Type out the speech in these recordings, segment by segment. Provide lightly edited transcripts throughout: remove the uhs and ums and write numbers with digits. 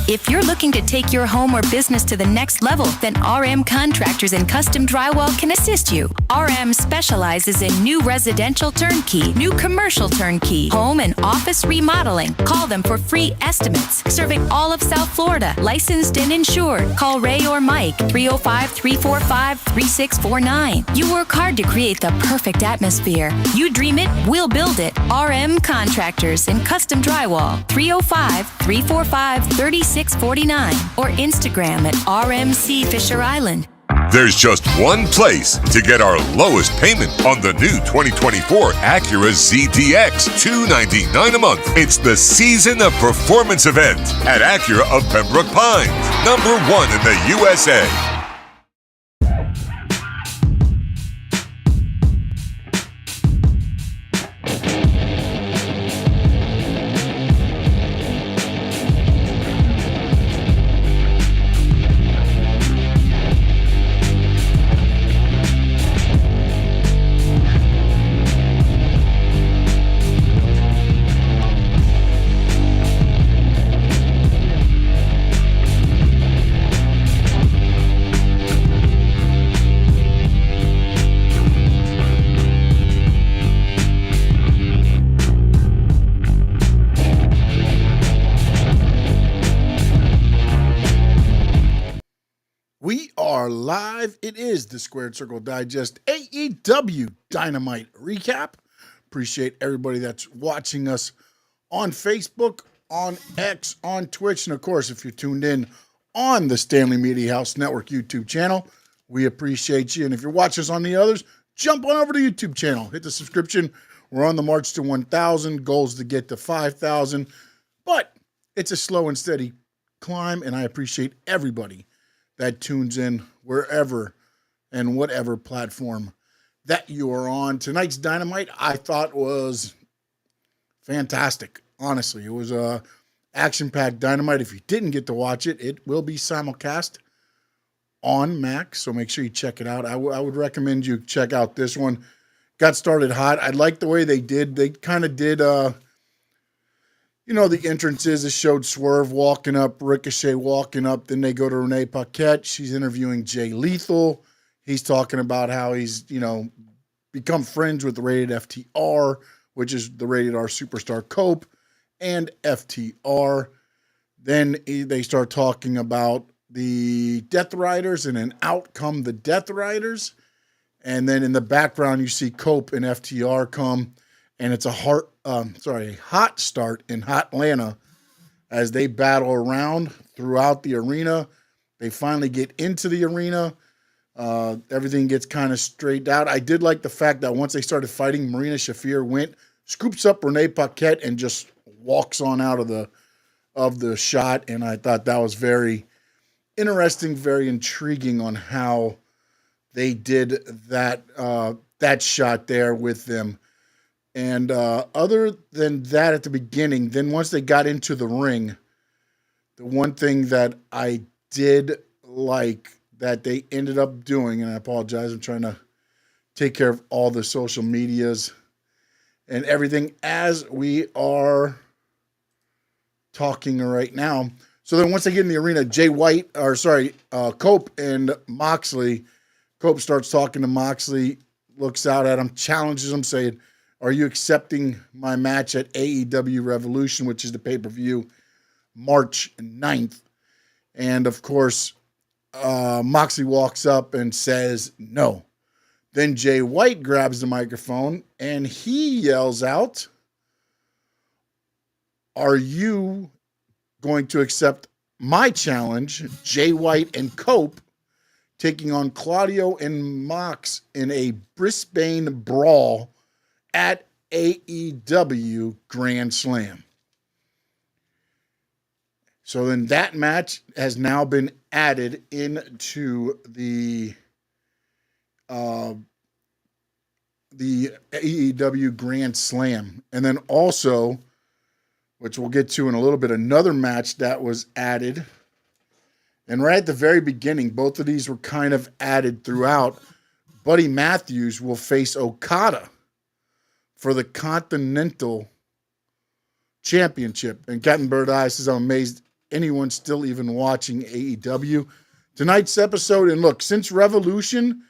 If you're looking to take your home or business to the next level, then RM Contractors and Custom Drywall can assist you. RM specializes in new residential turnkey, new commercial turnkey, home and office remodeling. Call them for free estimates. Serving all of South Florida, licensed and insured. Call Ray or Mike, 305-345-3649. You work hard to create the perfect atmosphere. You dream it, we'll build it. RM Contractors and Custom Drywall, 305-345-3649 or Instagram at RMC Fisher Island. There's just one place to get our lowest payment on the new 2024 Acura ZDX, $299 a month. It's the Season of Performance event at Acura of Pembroke Pines, #1 in the USA. Live, it is the Squared Circle Digest AEW Dynamite recap. Appreciate everybody that's watching us on Facebook, on X, on Twitch, and of course, if you're tuned in on the Stanley Media House Network YouTube channel, we appreciate you. And if you're watching us on the others, jump on over to the YouTube channel, hit the subscription. We're on the march to 1,000, goals to get to 5,000, but it's a slow and steady climb, and I appreciate everybody that tunes in wherever and whatever platform that you are on. Tonight's Dynamite, I thought, was fantastic. Honestly, it was a action-packed Dynamite. If you didn't get to watch it, it will be simulcast on Max, so make sure you check it out. I would recommend you check out this one. Got started hot. I like the way they did. They kind of did, the entrances. It showed Swerve walking up, Ricochet walking up. Then they go to Renee Paquette. She's interviewing Jay Lethal. He's talking about how he's, become friends with the Rated FTR, which is the Rated R Superstar Cope and FTR. Then they start talking about the Death Riders, and then out come the Death Riders. And then in the background, you see Cope and FTR come, and it's a hot start in Hot Atlanta as they battle around throughout the arena. They finally get into the arena. Everything gets kind of straightened out. I did like the fact that once they started fighting, Marina Shafir scoops up Renee Paquette and just walks on out of the shot. And I thought that was very interesting, very intriguing on how they did that shot there with them. And other than that at the beginning, then once they got into the ring, the one thing that I did like that they ended up doing, and I apologize, I'm trying to take care of all the social medias and everything as we are talking right now. So then once they get in the arena, Cope and Moxley, Cope starts talking to Moxley, looks out at him, challenges him, saying, "Are you accepting my match at AEW Revolution," which is the pay-per-view, March 9th? And, of course, Moxley walks up and says no. Then Jay White grabs the microphone, and he yells out, "Are you going to accept my challenge, Jay White and Cope, taking on Claudio and Mox in a Brisbane brawl at AEW Grand Slam?" So then that match has now been added into the AEW Grand Slam. And then also, which we'll get to in a little bit, another match that was added. And right at the very beginning, both of these were kind of added throughout. Buddy Matthews will face Okada for the Continental Championship. And Captain Bird Eye says, "I'm amazed anyone's still even watching AEW. Tonight's episode, and look, since Revolution,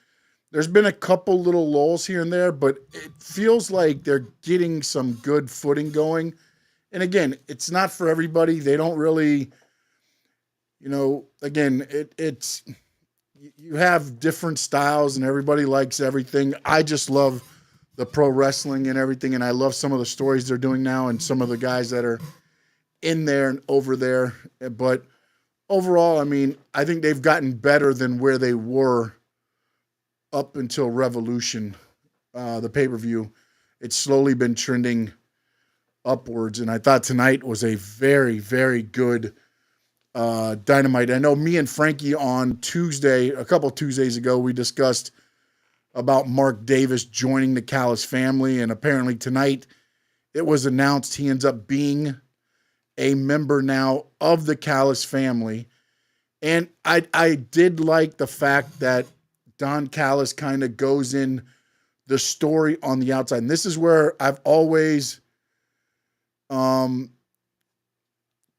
there's been a couple little lulls here and there, but it feels like they're getting some good footing going. And again, it's not for everybody. They don't really, again, it's you have different styles and everybody likes everything. I just love the pro wrestling and everything, and I love some of the stories they're doing now and some of the guys that are in there and over there. But overall, I mean, I think they've gotten better than where they were up until Revolution, the pay-per-view. It's slowly been trending upwards, and I thought tonight was a very, very good Dynamite. I know me and Frankie on Tuesday, a couple Tuesdays ago, we discussed about Mark Davis joining the Callis family, and apparently tonight it was announced he ends up being a member now of the Callis family. And I did like the fact that Don Callis kind of goes in the story on the outside. And this is where I've always, the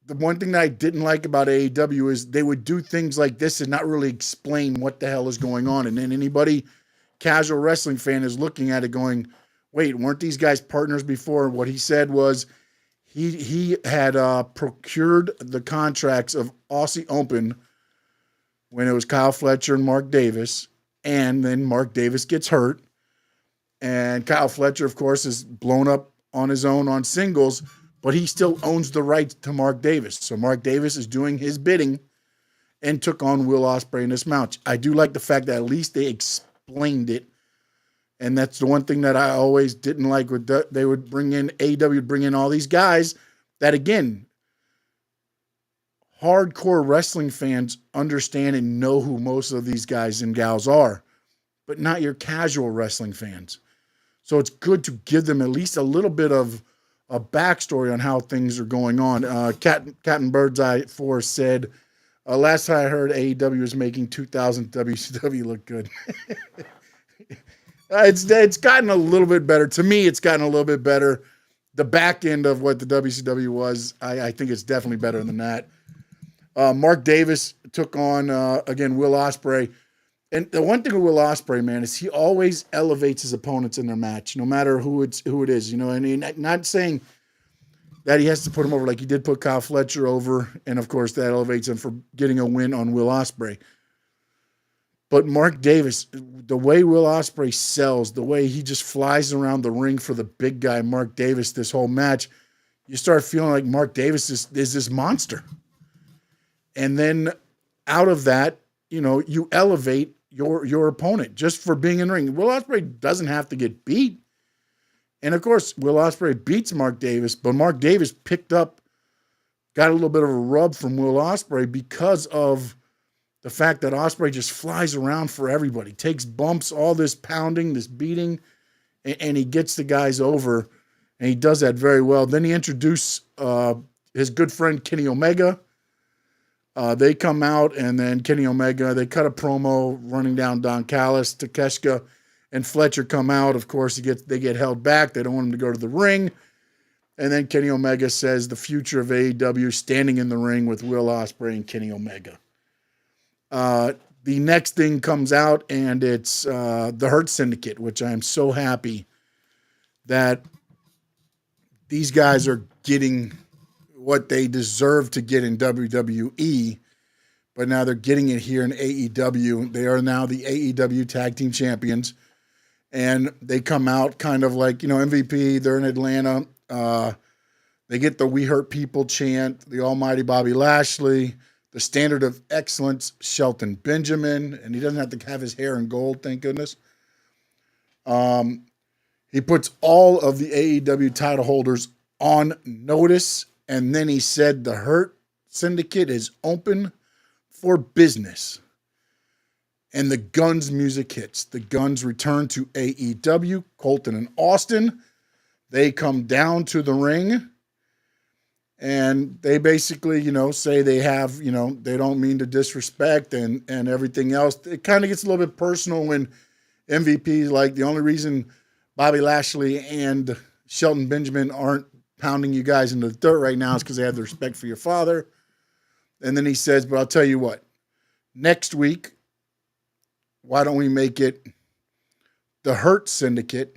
one thing that I didn't like about AEW is they would do things like this and not really explain what the hell is going on. And then anybody, casual wrestling fan, is looking at it going, wait, weren't these guys partners before? What he said was he had procured the contracts of Aussie Open when it was Kyle Fletcher and Mark Davis, and then Mark Davis gets hurt, and Kyle Fletcher, of course, is blown up on his own on singles, but he still owns the rights to Mark Davis. So Mark Davis is doing his bidding and took on Will Ospreay in this match. I do like the fact that at least they explained it, and that's the one thing that I always didn't like. They would bring in, AEW would bring in all these guys that, again, hardcore wrestling fans understand and know who most of these guys and gals are, but not your casual wrestling fans. So it's good to give them at least a little bit of a backstory on how things are going on. Captain Birdseye 4 said, last time I heard, AEW is making 2000 WCW look good. It's gotten a little bit better. To me, it's gotten a little bit better. The back end of what the WCW was, I think it's definitely better than that. Mark Davis took on, again, Will Ospreay. And the one thing with Will Ospreay, man, is he always elevates his opponents in their match, no matter who it is. And not saying that he has to put him over like he did put Kyle Fletcher over, and of course that elevates him for getting a win on Will Ospreay. But Mark Davis, the way Will Ospreay sells, the way he just flies around the ring for the big guy, Mark Davis, this whole match, you start feeling like Mark Davis is this monster. And then out of that, you elevate your opponent just for being in the ring. Will Ospreay doesn't have to get beat. And of course, Will Ospreay beats Mark Davis, but Mark Davis got a little bit of a rub from Will Ospreay because of the fact that Ospreay just flies around for everybody, takes bumps, all this pounding, this beating, and he gets the guys over, and he does that very well. Then he introduced his good friend Kenny Omega. They come out, and then Kenny Omega, they cut a promo running down Don Callis. Takeshita and Fletcher come out. Of course, they get held back. They don't want him to go to the ring. And then Kenny Omega says the future of AEW standing in the ring with Will Ospreay and Kenny Omega. The next thing comes out, and it's the Hurt Syndicate, which I am so happy that these guys are getting what they deserve to get in WWE, but now they're getting it here in AEW. They are now the AEW Tag Team Champions, and they come out kind of like, MVP. They're in Atlanta. They get the We Hurt People chant, the almighty Bobby Lashley, the standard of excellence, Shelton Benjamin, and he doesn't have to have his hair in gold, thank goodness. He puts all of the AEW title holders on notice, and then he said the Hurt Syndicate is open for business. And the Guns music hits. The Guns return to AEW, Colton and Austin. They come down to the ring, and they basically, say they have, they don't mean to disrespect and everything else. It kind of gets a little bit personal when MVP is like, the only reason Bobby Lashley and Shelton Benjamin aren't pounding you guys into the dirt right now is because they have the respect for your father. And then he says, but I'll tell you what, next week, why don't we make it the Hurt Syndicate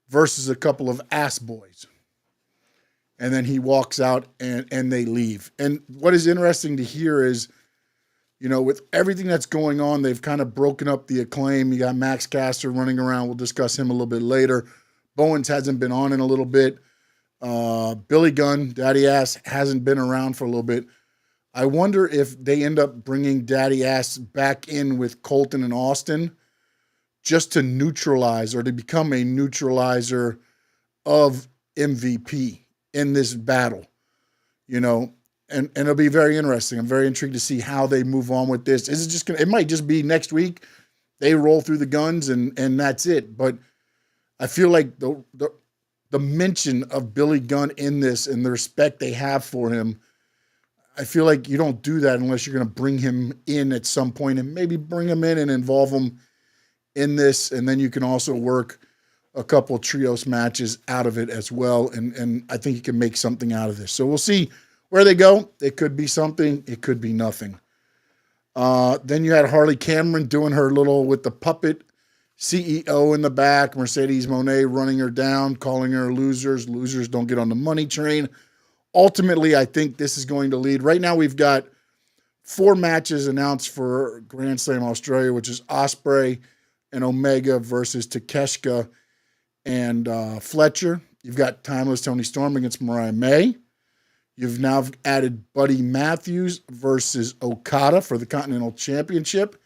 versus a couple of ass boys? And then he walks out and they leave. And what is interesting to hear is, you know, with everything that's going on, they've kind of broken up the Acclaim. You got Max Caster running around. We'll discuss him a little bit later. Bowens hasn't been on in a little bit. Billy Gunn, Daddy Ass, hasn't been around for a little bit. I wonder if they end up bringing Daddy Ass back in with Colton and Austin just to neutralize or to become a neutralizer of MVP in this battle, you know, and it'll be very interesting. I'm very intrigued to see how they move on with this. Is it just it might just be next week they roll through the guns and that's it. But I feel like the mention of Billy Gunn in this and the respect they have for him, I feel like you don't do that unless you're going to bring him in at some point and maybe bring him in and involve him in this. And then you can also work a couple trios matches out of it as well. And I think you can make something out of this. So we'll see where they go. It could be something. It could be nothing. Then you had Harley Cameron doing her little with the puppet CEO in the back, Mercedes Moné running her down, calling her losers. Losers don't get on the money train. Ultimately, I think this is going to lead. Right now, we've got 4 matches announced for Grand Slam Australia, which is Ospreay and Omega versus Takeshita and Fletcher. You've got Timeless Tony Storm against Mariah May. You've now added Buddy Matthews versus Okada for the Continental Championship.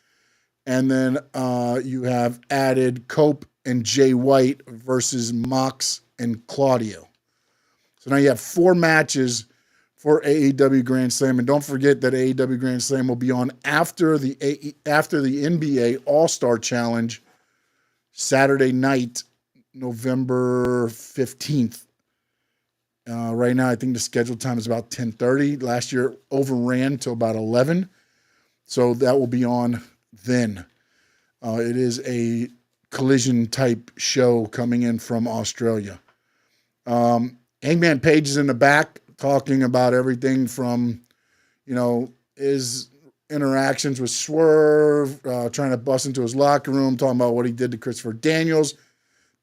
And then you have added Cope and Jay White versus Mox and Claudio. So now you have 4 matches for AEW Grand Slam. And don't forget that AEW Grand Slam will be on after the NBA All-Star Challenge Saturday night, November 15th. Right now, I think the scheduled time is about 10:30. Last year, overran till about 11. So that will be on then. It is a collision-type show coming in from Australia. Hangman Page is in the back talking about everything from, you know, his interactions with Swerve, trying to bust into his locker room, talking about what he did to Christopher Daniels.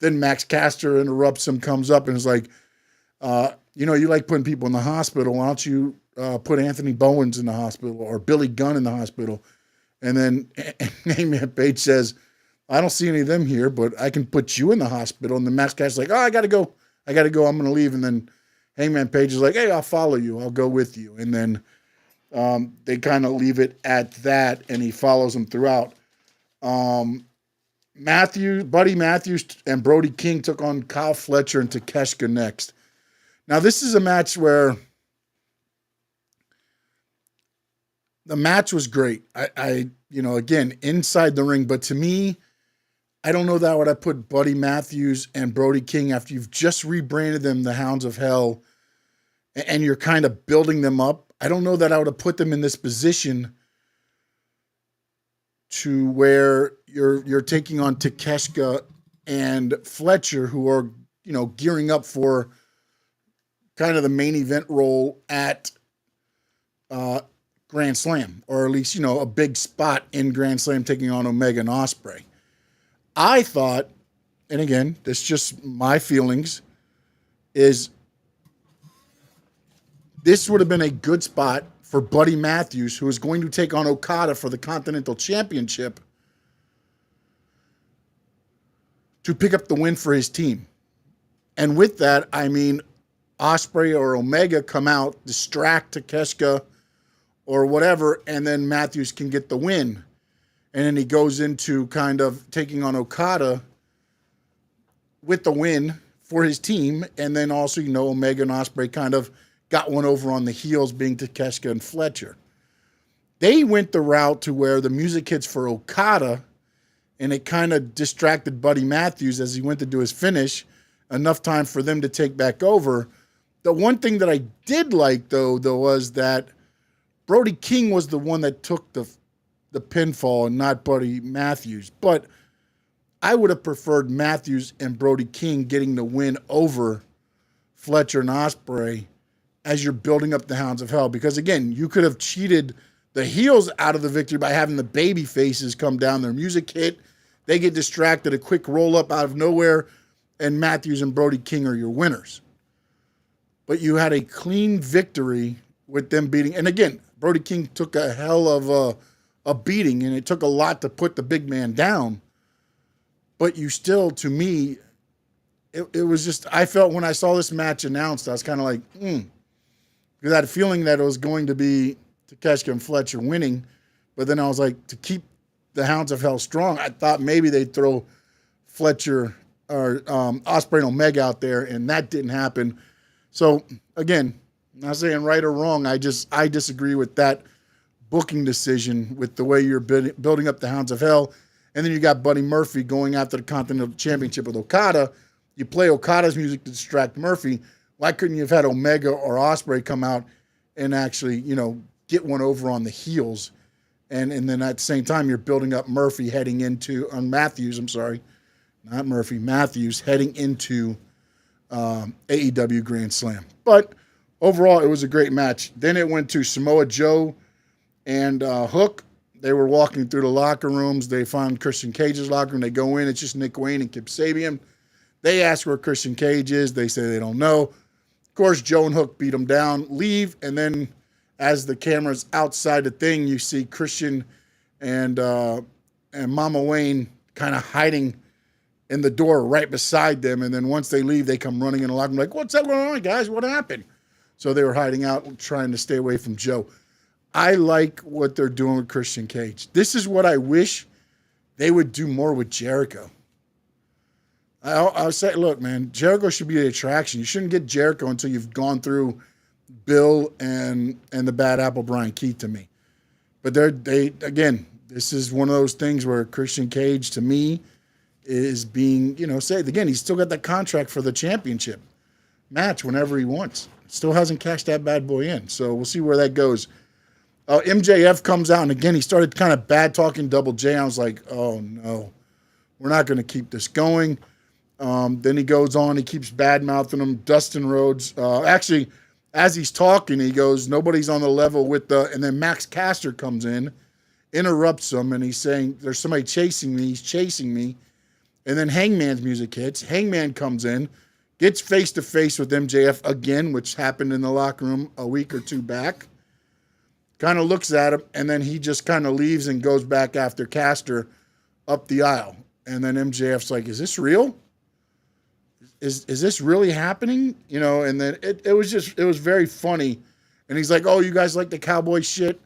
Then Max Caster interrupts him, comes up and is like, you know, you like putting people in the hospital. Why don't you put Anthony Bowens in the hospital or Billy Gunn in the hospital? And then Hangman Page says, I don't see any of them here, but I can put you in the hospital. And the Max Caster's like, oh, I got to go. I'm going to leave. And then Hangman Page is like, hey, I'll follow you. I'll go with you. And then they kind of leave it at that, and he follows them throughout. Buddy Matthews and Brody King took on Kyle Fletcher and Takeshita next. Now, this is a match where the match was great. I you know, again, inside the ring, but to me, I don't know that would I put Buddy Matthews and Brody King after you've just rebranded them the Hounds of Hell and you're kind of building them up. I don't know that I would have put them in this position to where you're taking on Takeshita and Fletcher, who are, you know, gearing up for kind of the main event role at Grand Slam, or at least, you know, a big spot in Grand Slam taking on Omega and Ospreay. I thought, and again, that's just my feelings, is this would have been a good spot for Buddy Matthews, who is going to take on Okada for the Continental Championship, to pick up the win for his team. And with that, I mean, Ospreay or Omega come out, distract Takeshita or whatever, and then Matthews can get the win. And then he goes into kind of taking on Okada with the win for his team. And then also, you know, Omega and Ospreay kind of got one over on the heels, being Takeshita and Fletcher. They went the route to where the music hits for Okada, and it kind of distracted Buddy Matthews as he went to do his finish, enough time for them to take back over. The one thing that I did like, though, was that Brody King was the one that took the pinfall and not Buddy Matthews. But I would have preferred Matthews and Brody King getting the win over Fletcher and Ospreay as you're building up the Hounds of Hell. Because, again, you could have cheated the heels out of the victory by having the baby faces come down. Their music hit. They get distracted, a quick roll-up out of nowhere, and Matthews and Brody King are your winners. But you had a clean victory with them beating. And, again, Brody King took a hell of a beating, and it took a lot to put the big man down. But you still, to me, it was just, I felt when I saw this match announced, I was kind of like, because I had a feeling that it was going to be Takeshita and Fletcher winning. But then I was like, to keep the Hounds of Hell strong, I thought maybe they'd throw Fletcher or Ospreay and Omega out there, and that didn't happen. So, again, not saying right or wrong, I disagree with that booking decision with the way you're building up the Hounds of Hell. And then you got Buddy Murphy going after the Continental Championship with Okada. You play Okada's music to distract Murphy. Why couldn't you have had Omega or Ospreay come out and actually, get one over on the heels? And then at the same time, you're building up Murphy heading into, Matthews heading into AEW Grand Slam. But overall, it was a great match. Then it went to Samoa Joe and Hook. They were walking through the locker rooms. They found Christian Cage's locker room. They go in. It's just Nick Wayne and Kip Sabian. They ask where Christian Cage is. They say they don't know. Of course, Joe and Hook beat him down, leave, and then as the camera's outside the thing, you see Christian and Mama Wayne kind of hiding in the door right beside them. And then once they leave, they come running in the locker room like, what's going on, guys? What happened? So they were hiding out, trying to stay away from Joe. I like what they're doing with Christian Cage. This is what I wish they would do more with Jericho. I'll say, look, man, Jericho should be the attraction. You shouldn't get Jericho until you've gone through Bill and the Bad Apple Brian Keith to me. But again, this is one of those things where Christian Cage, to me, is being, said. Again, he's still got that contract for the championship match whenever he wants. Still hasn't cashed that bad boy in. So we'll see where that goes. MJF comes out, and again, he started kind of bad-talking Double J. I was like, oh, no, we're not going to keep this going. Then he goes on, he keeps bad-mouthing him. Dustin Rhodes, actually, as he's talking, he goes, nobody's on the level with and then Max Caster comes in, interrupts him, and he's saying, there's somebody chasing me, he's chasing me. And then Hangman's music hits. Hangman comes in, gets face-to-face with MJF again, which happened in the locker room a week or two back. Kind of looks at him, and then he just kind of leaves and goes back after Caster up the aisle. And then MJF's like, is this real? Is this really happening? And then it was very funny. And he's like, oh, you guys like the cowboy shit?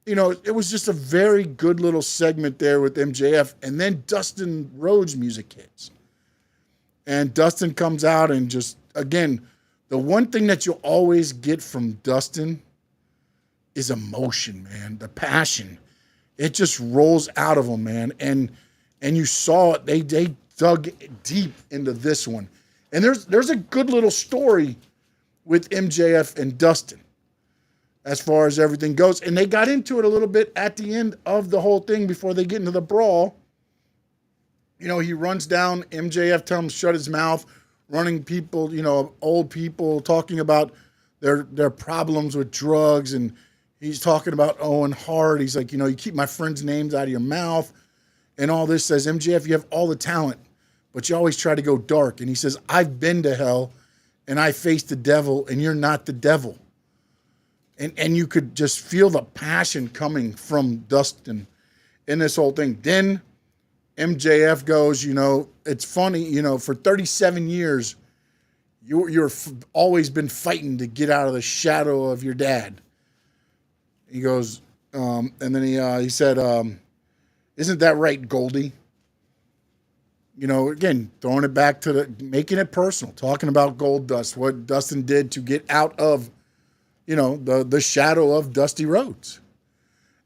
It was just a very good little segment there with MJF. And then Dustin Rhodes' music hits. And Dustin comes out and just, again, the one thing that you'll always get from Dustin is emotion, man. The passion. It just rolls out of him, man. And you saw it. They dug deep into this one. And there's a good little story with MJF and Dustin as far as everything goes. And they got into it a little bit at the end of the whole thing before they get into the brawl. He runs down, MJF tells him to shut his mouth, running people, old people, talking about their problems with drugs. And he's talking about Owen Hart. He's like, you keep my friends' names out of your mouth. And all this says, MJF, you have all the talent, but you always try to go dark. And he says, I've been to hell, and I faced the devil, and you're not the devil. And you could just feel the passion coming from Dustin in this whole thing. Then MJF goes, it's funny, for 37 years, you're always been fighting to get out of the shadow of your dad. He goes, and then he said, isn't that right, Goldie? Again, throwing it back to making it personal, talking about Goldust, what Dustin did to get out of, the shadow of Dusty Rhodes.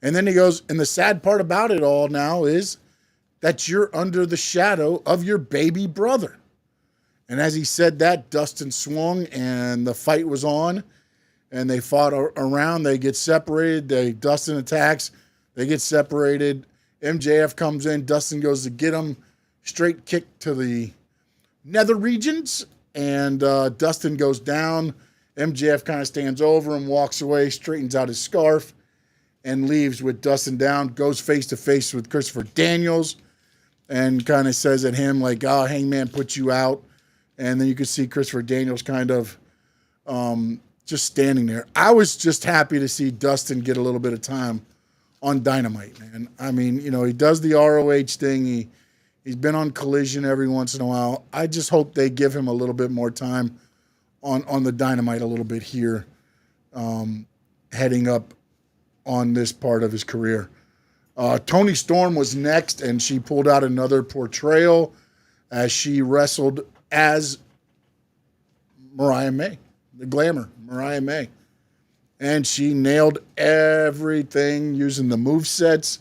And then he goes, and the sad part about it all now is that you're under the shadow of your baby brother. And as he said that, Dustin swung and the fight was on, and they fought around. They get separated. Dustin attacks. They get separated. MJF comes in. Dustin goes to get him. Straight kick to the nether regions, and Dustin goes down. MJF kind of stands over him, walks away, straightens out his scarf, and leaves with Dustin down, goes face-to-face with Christopher Daniels, and kind of says at him, like, oh, Hangman put you out. And then you could see Christopher Daniels kind of just standing there. I was just happy to see Dustin get a little bit of time on Dynamite, man. I mean, you know, he does the ROH thing. He's been on Collision every once in a while. I just hope they give him a little bit more time on the Dynamite a little bit here, heading up on this part of his career. Toni Storm was next, and she pulled out another portrayal as she wrestled as Mariah May, the Glamour, Mariah May. And she nailed everything using the movesets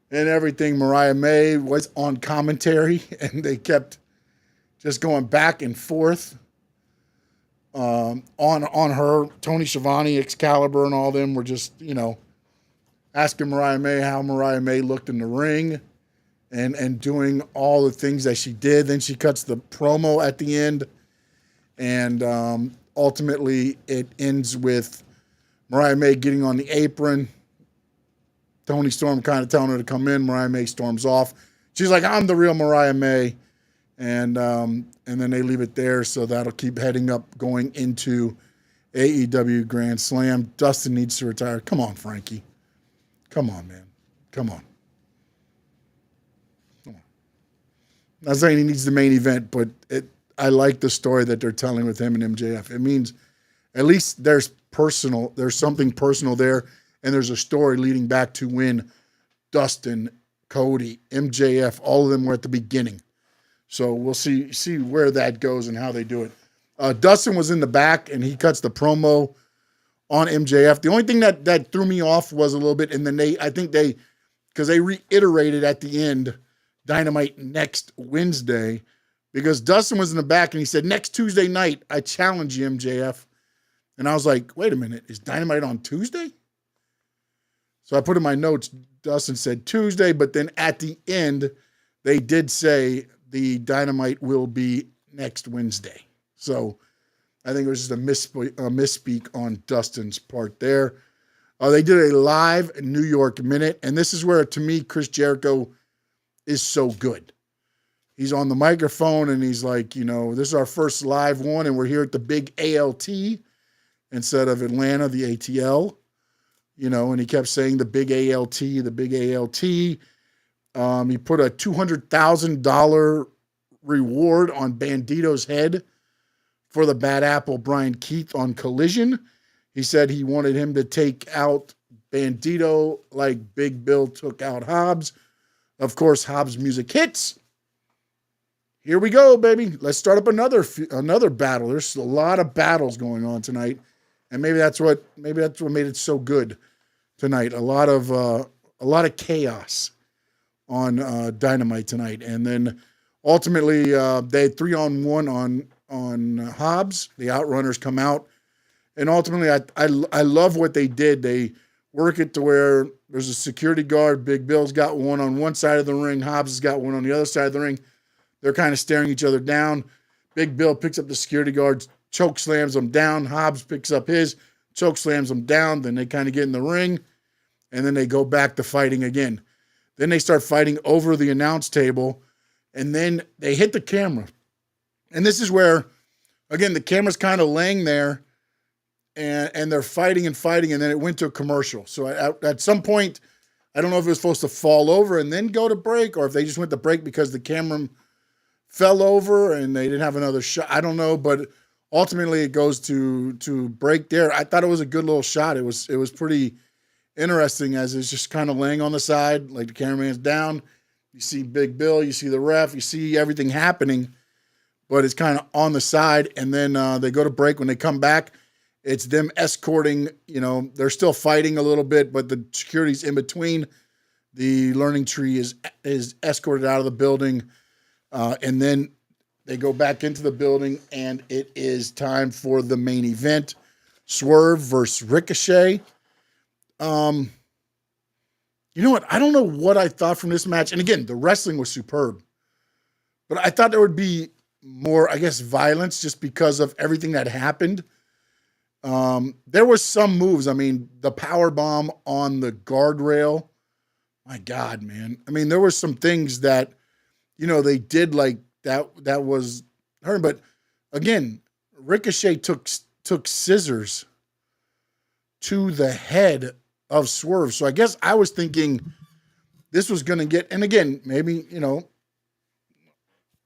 and everything. Mariah May was on commentary, and they kept just going back and forth on her. Tony Schiavone, Excalibur, and all them were just, you know, asking Mariah May how Mariah May looked in the ring and doing all the things that she did. Then she cuts the promo at the end, and ultimately it ends with Mariah May getting on the apron, Toni Storm kind of telling her to come in. Mariah May storms off. She's like, I'm the real Mariah May. And then they leave it there, so that'll keep heading up going into AEW Grand Slam. Dustin needs to retire. Come on, Frankie. Come on, man. Come on. I'm not saying he needs the main event, but I like the story that they're telling with him and MJF. It means at least there's something personal there, and there's a story leading back to when Dustin, Cody, MJF, all of them were at the beginning. So we'll see where that goes and how they do it. Dustin was in the back, and he cuts the promo on MJF. The only thing that threw me off was a little bit, and then because they reiterated at the end, Dynamite next Wednesday, because Dustin was in the back, and he said, next Tuesday night, I challenge you, MJF. And I was like, wait a minute, is Dynamite on Tuesday? So I put in my notes, Dustin said Tuesday, but then at the end, they did say the Dynamite will be next Wednesday. So I think it was just a misspeak on Dustin's part there. They did a live New York Minute, and this is where, to me, Chris Jericho is so good. He's on the microphone, and he's like, you know, this is our first live one, and we're here at the big ALT instead of Atlanta, the ATL. You know, and he kept saying the big ALT, the big ALT. He put a $200,000 reward on Bandito's head for the Bad Apple Brian Keith on Collision. He said he wanted him to take out Bandito like Big Bill took out Hobbs. Of course, Hobbs' music hits. Here we go, baby. Let's start up another battle. There's a lot of battles going on tonight, and maybe that's what made it so good tonight. A lot of chaos on Dynamite tonight, and then ultimately they had 3-on-1 on Hobbs. The Outrunners come out, and ultimately I love what they did. They work it to where there's a security guard. Big Bill's got one on one side of the ring. Hobbs has got one on the other side of the ring. They're kind of staring each other down. Big Bill picks up the security guard, choke slams them down. Hobbs picks up his, choke slams them down. Then they kind of get in the ring, and then they go back to fighting again. Then they start fighting over the announce table, and then they hit the camera. And this is where, again, the camera's kind of laying there, and they're fighting, and then it went to a commercial. So at some point, I don't know if it was supposed to fall over and then go to break, or if they just went to break because the camera fell over and they didn't have another shot. I don't know, but ultimately it goes to break there. I thought it was a good little shot. It was pretty interesting as it's just kind of laying on the side, like the cameraman's down. You see Big Bill, you see the ref, you see everything happening, but it's kind of on the side. And then they go to break. When they come back, it's them escorting, you know, they're still fighting a little bit, but the security's in between. The learning tree is escorted out of the building. And then they go back into the building, and it is time for the main event. Swerve versus Ricochet. You know what? I don't know what I thought from this match. And again, the wrestling was superb. But I thought there would be more, I guess, violence just because of everything that happened. There was some moves. I mean, the power bomb on the guardrail. My God, man. I mean, there were some things that, they did like that. That was her. But again, Ricochet took scissors to the head of Swerve. So I guess I was thinking this was going to get, and again, maybe,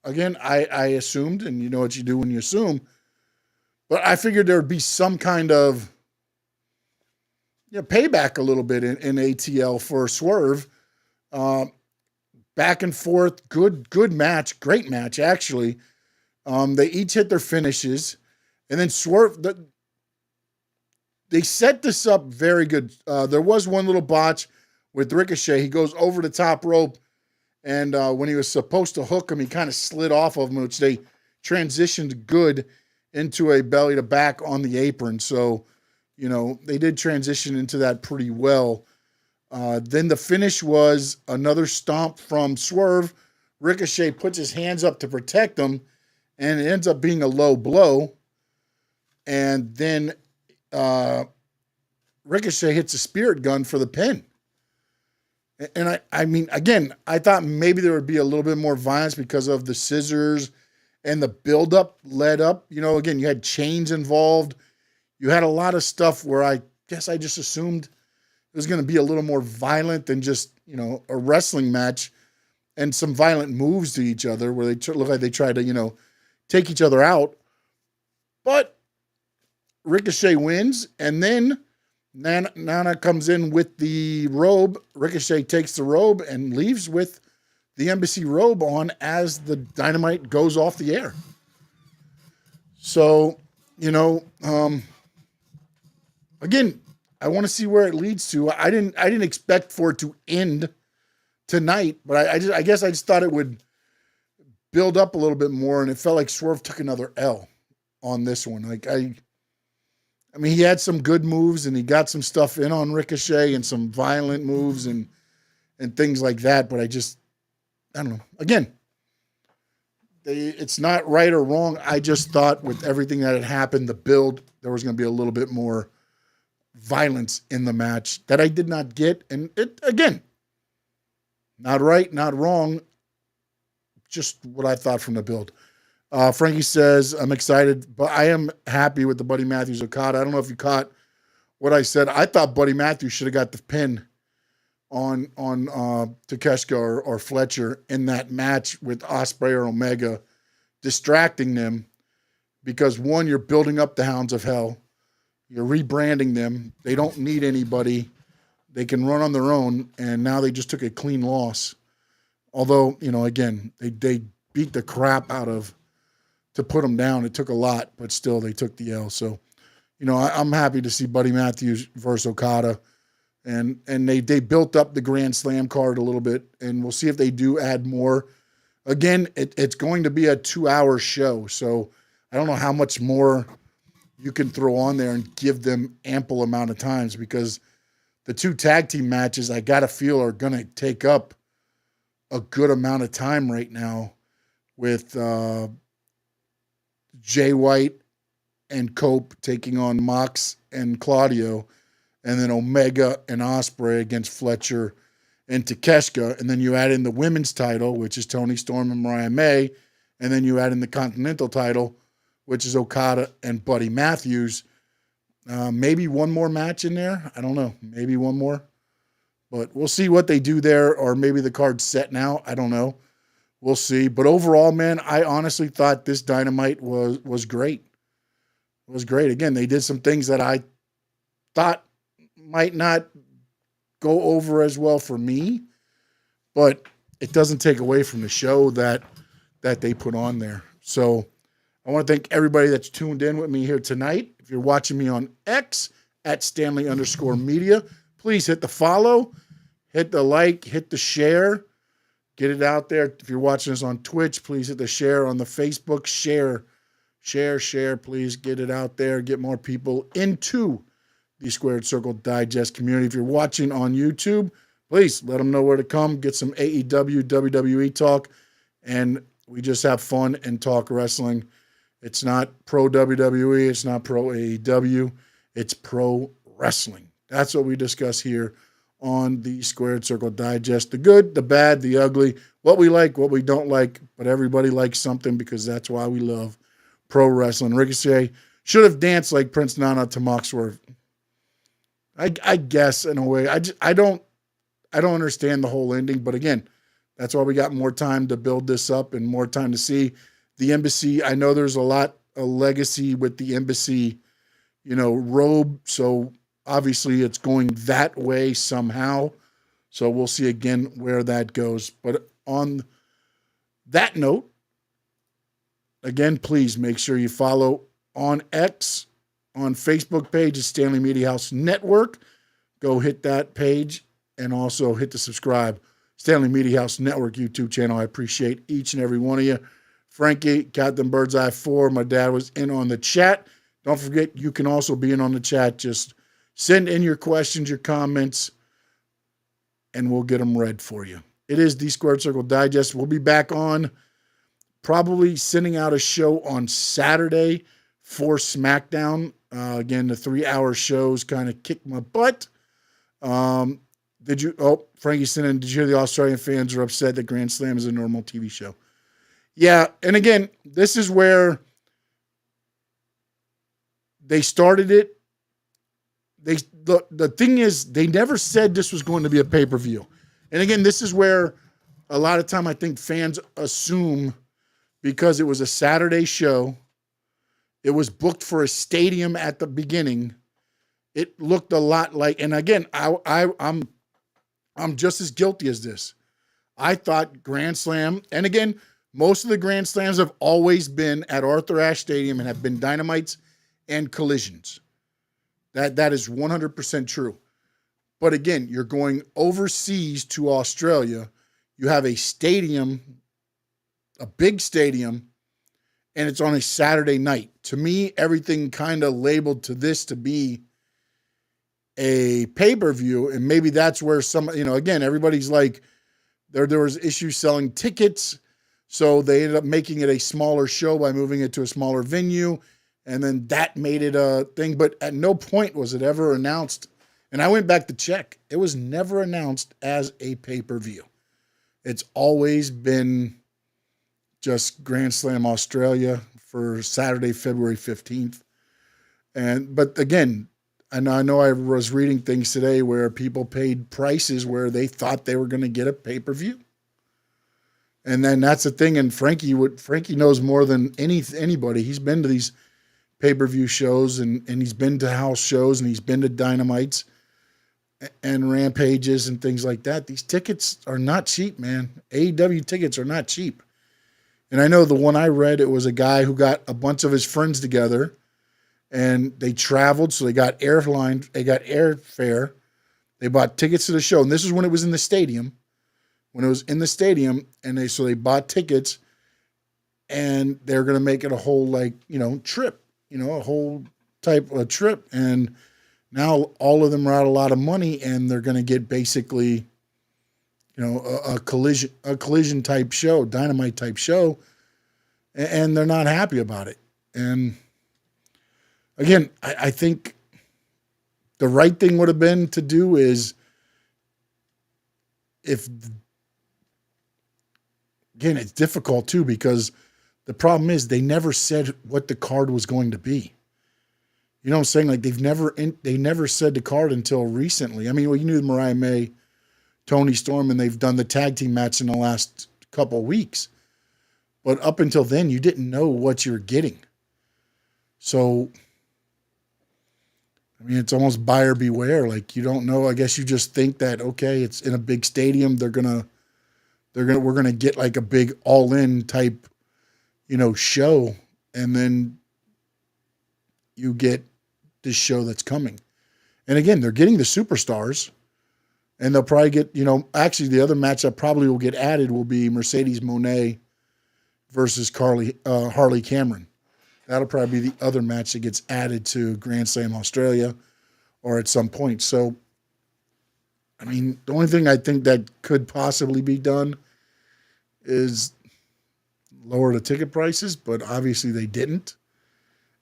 again, I assumed, and you know what you do when you assume, but I figured there would be some kind of payback a little bit in ATL for Swerve. Back and forth, good match, great match, actually. They each hit their finishes, and then Swerve, they set this up very good. There was one little botch with Ricochet. He goes over the top rope, and when he was supposed to hook him, he kind of slid off of him, which they transitioned good into a belly to back on the apron. So, they did transition into that pretty well. Then the finish was another stomp from Swerve. Ricochet puts his hands up to protect him, and it ends up being a low blow. And then Ricochet hits a spirit gun for the pin. And I mean, again, I thought maybe there would be a little bit more violence because of the scissors and the buildup led up. Again, you had chains involved. You had a lot of stuff where I guess I just assumed it was going to be a little more violent than just, a wrestling match and some violent moves to each other where they look like they tried to, take each other out. But Ricochet wins, and then Nana comes in with the robe. Ricochet takes the robe and leaves with the embassy robe on as the Dynamite goes off the air. So, again, I want to see where it leads to. I didn't expect for it to end tonight, but I guess I just thought it would build up a little bit more, and it felt like Swerve took another L on this one. Like I mean, he had some good moves, and he got some stuff in on Ricochet and some violent moves and things like that. But I don't know. Again, it's not right or wrong. I just thought with everything that had happened, the build, there was going to be a little bit more violence in the match that I did not get. And it, again, not right, not wrong. Just what I thought from the build. Frankie says, I'm excited, but I am happy with the Buddy Matthews Okada. I don't know if you caught what I said. I thought Buddy Matthews should have got the pin on Takeshita or Fletcher in that match with Ospreay or Omega, distracting them because, one, you're building up the Hounds of Hell. You're rebranding them. They don't need anybody. They can run on their own, and now they just took a clean loss. Although, again, they beat the crap out of to put them down. It took a lot, but still they took the L. So, I'm happy to see Buddy Matthews versus Okada. And they built up the Grand Slam card a little bit, and we'll see if they do add more. Again, it's going to be a 2-hour show, so I don't know how much more you can throw on there and give them ample amount of times, because the 2 tag team matches I got to feel are going to take up a good amount of time right now with Jay White and Cope taking on Mox and Claudio, and then Omega and Ospreay against Fletcher and Takeshita. And then you add in the women's title, which is Toni Storm and Mariah May. And then you add in the Continental title, which is Okada and Buddy Matthews. Maybe one more match in there. I don't know. Maybe one more. But we'll see what they do there, or maybe the card's set now. I don't know. We'll see. But overall, man, I honestly thought this Dynamite was great. It was great. Again, they did some things that I thought might not go over as well for me, but it doesn't take away from the show that they put on there. So I want to thank everybody that's tuned in with me here tonight. If you're watching me on X at Stanley_media, please hit the follow, hit the like, hit the share, get it out there. If you're watching us on Twitch, please hit the share on the Facebook. Share, please get it out there. Get more people into the Squared Circle Digest community. If you're watching on YouTube, please let them know where to come. Get some AEW, WWE talk, and we just have fun and talk wrestling. It's not pro WWE. It's not pro AEW. It's pro wrestling. That's what we discuss here on the Squared Circle Digest. The good, the bad, the ugly, what we like, what we don't like, but everybody likes something because that's why we love pro wrestling. Ricochet should have danced like Prince Nana to Mock Swerve. I guess in a way. I don't understand the whole ending, but again, that's why we got more time to build this up and more time to see the embassy. I know there's a legacy with the embassy, robe. So obviously it's going that way somehow. So we'll see again where that goes. But on that note, again, please make sure you follow on X, on Facebook page, is Stanley Media House Network. Go hit that page and also hit the subscribe. Stanley Media House Network YouTube channel. I appreciate each and every one of you. Frankie, Captain Birdseye 4, my dad was in on the chat. Don't forget, you can also be in on the chat. Just send in your questions, your comments, and we'll get them read for you. It is the Squared Circle Digest. We'll be back on, probably sending out a show on Saturday for SmackDown. Again, the 3-hour shows kind of kicked my butt. Frankie sent in, did you hear the Australian fans are upset that Grand Slam is a normal TV show? Yeah, and again, this is where they started it. The thing is, they never said this was going to be a pay-per-view. And again, this is where a lot of time I think fans assume, because it was a Saturday show, it was booked for a stadium at the beginning. It looked a lot like, and again, I'm just as guilty as this. I thought Grand Slam, and again, most of the Grand Slams have always been at Arthur Ashe Stadium and have been Dynamites and Collisions. That is 100% true. But again, you're going overseas to Australia. You have a stadium, a big stadium, and it's on a Saturday night. To me, everything kind of labeled to this to be a pay-per-view, and maybe that's where some, again, everybody's like, there was issues selling tickets, so they ended up making it a smaller show by moving it to a smaller venue, and then that made it a thing, but at no point was it ever announced, and I went back to check, it was never announced as a pay-per-view. It's always been just Grand Slam Australia for Saturday, February 15th, but again, and I know I was reading things today where people paid prices where they thought they were going to get a pay-per-view. And then that's the thing. And Frankie knows more than anybody. He's been to these pay-per-view shows and he's been to house shows and he's been to Dynamites and Rampages and things like that. These tickets are not cheap, man. AEW tickets are not cheap. And I know the one I read, it was a guy who got a bunch of his friends together and they traveled, so they got airfare. They bought tickets to the show, and this is when it was in the stadium. When it was in the stadium, and they bought tickets, and they're going to make it a whole trip, a whole type of trip. And now all of them are out a lot of money, and they're going to get basically, a collision type show, Dynamite type show, and they're not happy about it. And again, I think the right thing would have been to do is again, it's difficult too, because the problem is they never said what the card was going to be. You know what I'm saying? Like they never said the card until recently. I mean, you knew Mariah May, Toni Storm, and they've done the tag team match in the last couple of weeks. But up until then, you didn't know what you were getting. So, I mean, it's almost buyer beware. Like, you don't know. I guess you just think that, okay, it's in a big stadium. We're gonna get like a big all-in type, show, and then you get this show that's coming. And again, they're getting the superstars, and they'll probably get, actually the other match that probably will get added will be Mercedes Moné versus Harley Cameron. That'll probably be the other match that gets added to Grand Slam Australia or at some point. So, I mean, the only thing I think that could possibly be done is lower the ticket prices, but obviously they didn't.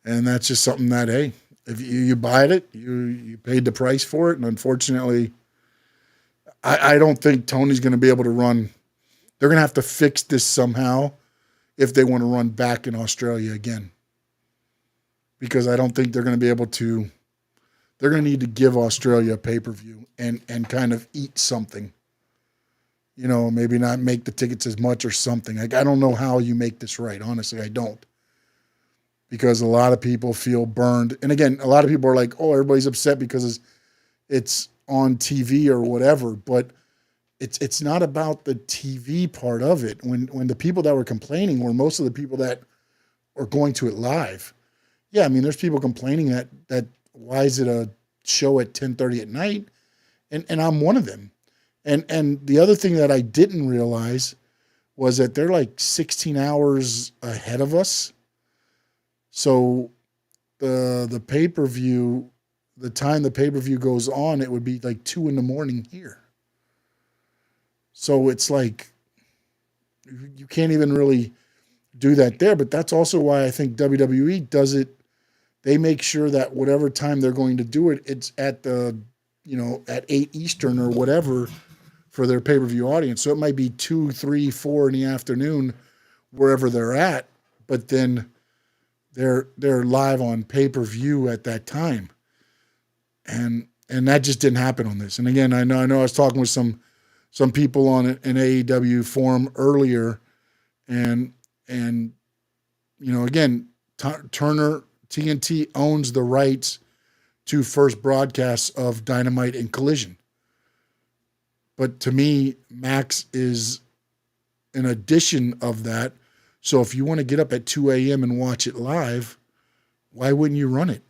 And that's just something that, hey, If you buy it, you paid the price for it, and unfortunately, I don't think Tony's going to be able to run. They're going to have to fix this somehow if they want to run back in Australia again, because I don't think they're going to be able to. They're going to need to give Australia a pay-per-view and kind of eat something. You know, maybe not make the tickets as much or something. Like, I don't know how you make this right. Honestly, I don't. Because a lot of people feel burned. And again, a lot of people are like, oh, everybody's upset because it's on TV or whatever. But it's not about the TV part of it. When the people that were complaining were most of the people that are going to it live. Yeah, I mean, there's people complaining that why is it a show at 10:30 at night? And I'm one of them. And the other thing that I didn't realize was that they're like 16 hours ahead of us. So the pay-per-view, the time the pay-per-view goes on, it would be like 2 a.m. here. So it's like you can't even really do that there. But that's also why I think WWE does it. They make sure that whatever time they're going to do it, it's at at 8 Eastern or whatever for their pay-per-view audience. So it might be 2, 3, 4 in the afternoon, wherever they're at, but then they're live on pay-per-view at that time. And that just didn't happen on this. And again, I know I was talking with some people on an AEW forum earlier, and again, Turner TNT owns the rights to first broadcasts of Dynamite and Collision. But to me, Max is an addition of that. So if you want to get up at 2 a.m. and watch it live, why wouldn't you run it?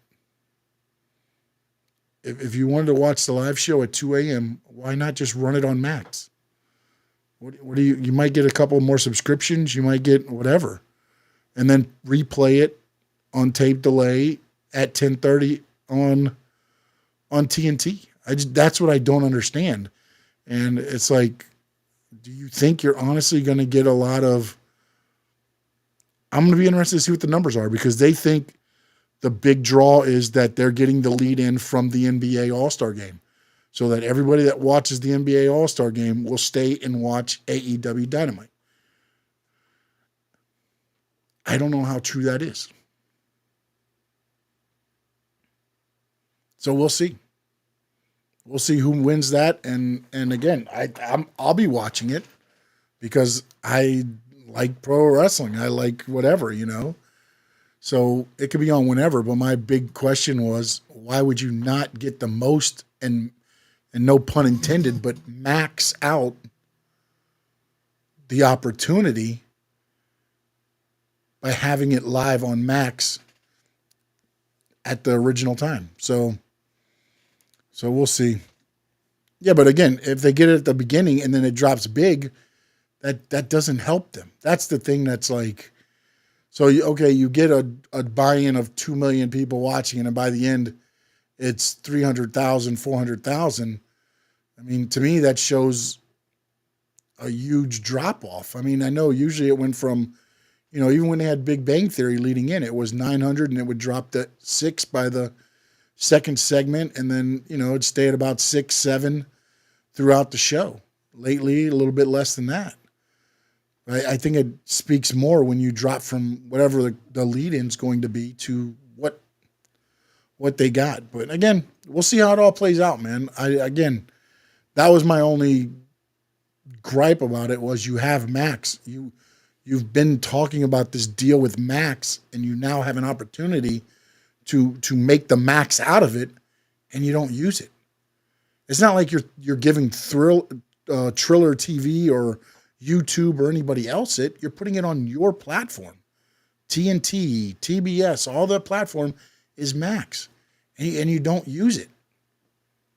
If you wanted to watch the live show at 2 a.m., why not just run it on Max? What do you might get a couple more subscriptions, you might get whatever, and then replay it on tape delay at 10:30 on TNT. That's what I don't understand. And it's like, do you think you're honestly going to get a lot of... I'm going to be interested to see what the numbers are, because they think the big draw is that they're getting the lead in from the NBA All-Star Game, so that everybody that watches the NBA All-Star Game will stay and watch AEW Dynamite. I don't know how true that is. So we'll see. We'll see who wins that, and again, I'll be watching it because I like pro wrestling. I like whatever, So it could be on whenever. But my big question was, why would you not get the most, and no pun intended, but max out the opportunity by having it live on Max at the original time? So we'll see. Yeah, but again, if they get it at the beginning and then it drops big, that doesn't help them. That's the thing that's like, so you get a buy-in of 2 million people watching, and by the end, it's 300,000, 400,000. I mean, to me, that shows a huge drop-off. I mean, I know usually it went from, even when they had Big Bang Theory leading in, it was 900 and it would drop to 6 by the second segment, and then it'd stay at about 6, 7 throughout the show. Lately, a little bit less than that. I think it speaks more when you drop from whatever the lead-in's going to be to what they got. But again, we'll see how it all plays out, man. That was my only gripe about it, was you have Max. You've been talking about this deal with Max, and you now have an opportunity to make the max out of it, and you don't use it. It's not like you're giving Triller TV or YouTube or anybody else it. You're putting it on your platform. TNT, TBS, all the platform is Max, and you don't use it.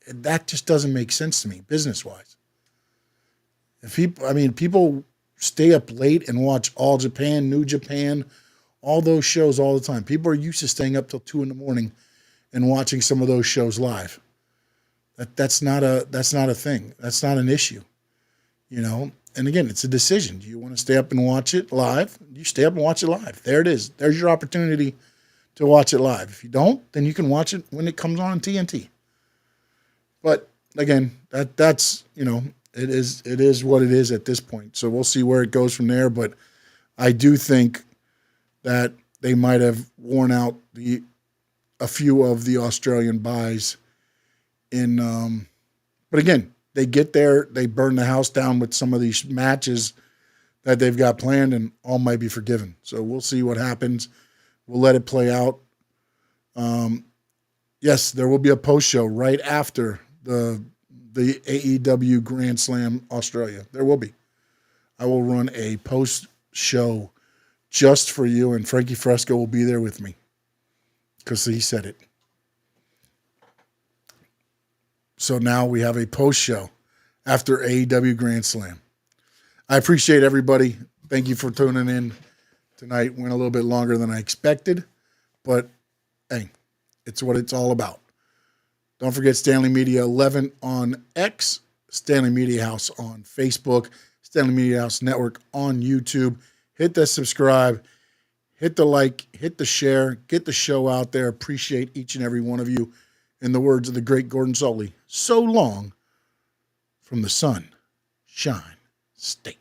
That just doesn't make sense to me, business-wise. People stay up late and watch All Japan, New Japan, all those shows all the time. People are used to staying up till 2 a.m. and watching some of those shows live. That's not a thing. That's not an issue, And again, it's a decision. Do you want to stay up and watch it live? You stay up and watch it live. There it is. There's your opportunity to watch it live. If you don't, then you can watch it when it comes on TNT. But again, that's it is what it is at this point. So we'll see where it goes from there. But I do think that they might have worn out a few of the Australian buys in. But again, they get there, they burn the house down with some of these matches that they've got planned, and all might be forgiven. So we'll see what happens. We'll let it play out. Yes, there will be a post show right after the AEW Grand Slam Australia. There will be. I will run a post show just for you, and Frankie Fresco will be there with me because he said it. So now we have a post show after AEW Grand Slam. I appreciate everybody. Thank you for tuning in tonight. Went a little bit longer than I expected, but hey, it's what it's all about. Don't forget Stanley Media 11 on X, Stanley Media House on Facebook, Stanley Media House Network on YouTube. Hit the subscribe, hit the like, hit the share, get the show out there. Appreciate each and every one of you. In the words of the great Gordon Sully, so long from the Sunshine State.